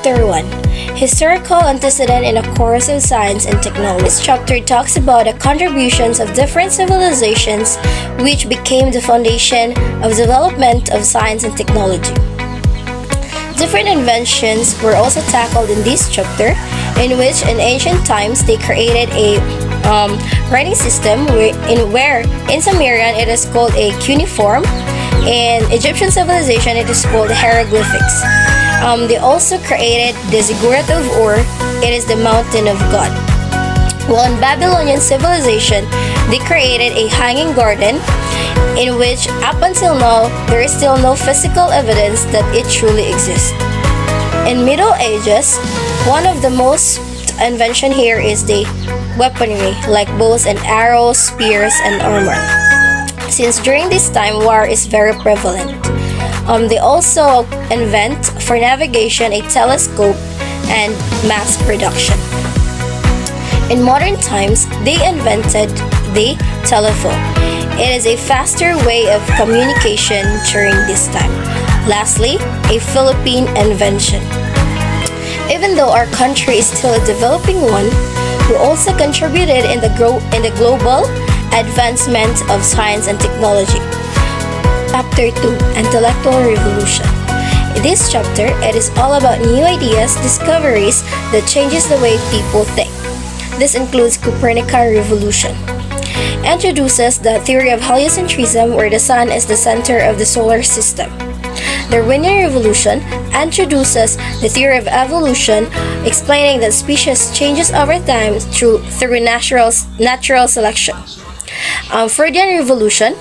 Chapter 1: Historical Antecedent in a Course of Science and Technology. This chapter talks about the contributions of different civilizations which became the foundation of development of science and technology. Different inventions were also tackled in this chapter, in which in ancient times they created a writing system where in Sumerian it is called a cuneiform. In Egyptian civilization it is called hieroglyphics. They also created the ziggurat of Ur. It is the mountain of God. While in Babylonian civilization they created a hanging garden, in which up until now there is still no physical evidence that it truly exists. In Middle Ages, one of the most invention here is the weaponry, like bows and arrows, spears, and armor. Since during this time war is very prevalent. They also invent for navigation a telescope and mass production. In modern times, they invented the telephone. It is a faster way of communication during this time. Lastly, a Philippine invention. Even though our country is still a developing one, we also contributed in the global advancement of science and technology. Chapter 2: Intellectual Revolution. In this chapter, it is all about new ideas, discoveries that changes the way people think. This includes Copernican revolution. Introduces the theory of heliocentrism, where the sun is the center of the solar system. The Darwinian revolution introduces the theory of evolution, explaining that species changes over time through natural selection. Freudian revolution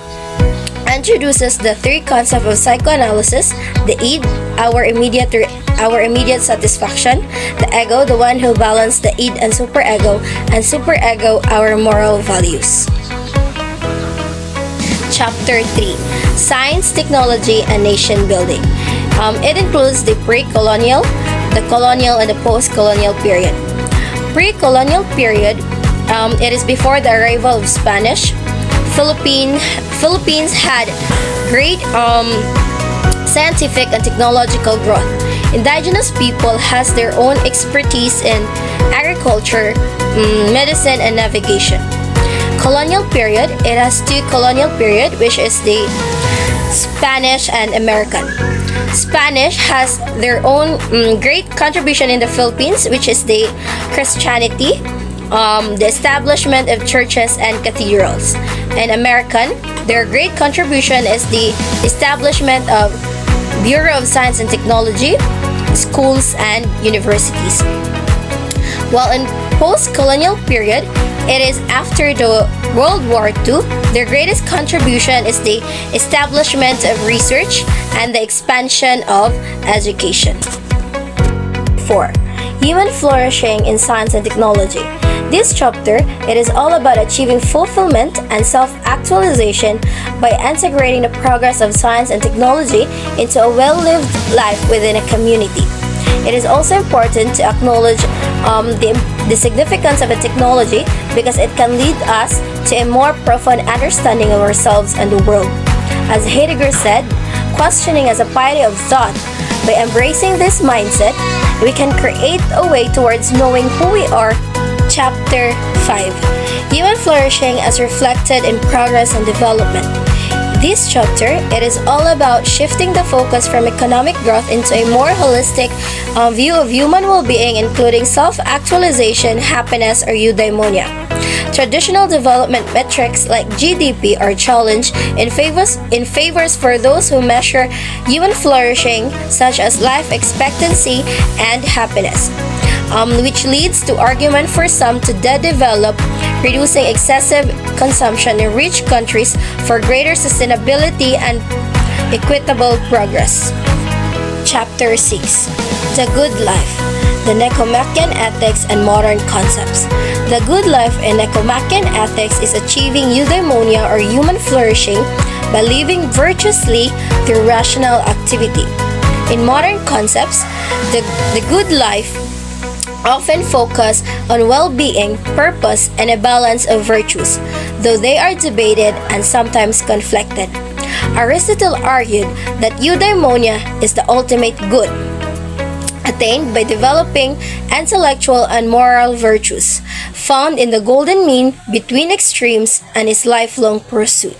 introduces the three concepts of psychoanalysis: the id, our immediate satisfaction; the ego, the one who balances the id and superego; and superego, our moral values. Chapter 3: Science, Technology, and Nation Building. It includes the pre-colonial, the colonial, and the post-colonial period. Pre-colonial period, it is before the arrival of Spanish. Philippines had great scientific and technological growth. Indigenous people has their own expertise in agriculture, medicine, and navigation. Colonial period, it has two colonial period, which is the Spanish and American. Spanish has their own great contribution in the Philippines, which is the Christianity, the establishment of churches and cathedrals. And American, their great contribution is the establishment of Bureau of Science and Technology, schools, and universities. While in post-colonial period, it is after the World War II, their greatest contribution is the establishment of research and the expansion of education. 4. Human flourishing in science and technology. This chapter, it is all about achieving fulfillment and self-actualization by integrating the progress of science and technology into a well-lived life within a community. It is also important to acknowledge the significance of a technology, because it can lead us to a more profound understanding of ourselves and the world. As Heidegger said, questioning is a piety of thought. By embracing this mindset, we can create a way towards knowing who we are. Chapter 5: Human Flourishing as Reflected in Progress and Development. This chapter, it is all about shifting the focus from economic growth into a more holistic view of human well-being, including self-actualization, happiness, or eudaimonia. Traditional development metrics like GDP are challenged in favors for those who measure human flourishing, such as life expectancy and happiness, which leads to argument for some to develop, reducing excessive consumption in rich countries for greater sustainability and equitable progress. Chapter 6: The Good Life. The Nicomachean Ethics and Modern Concepts. The good life in Nicomachean ethics is achieving eudaimonia, or human flourishing, by living virtuously through rational activity. In modern concepts, the good life often focus on well-being, purpose, and a balance of virtues, though they are debated and sometimes conflicted. Aristotle argued that eudaimonia is the ultimate good. A sustained by developing intellectual and moral virtues, found in the golden mean between extremes, and his lifelong pursuit.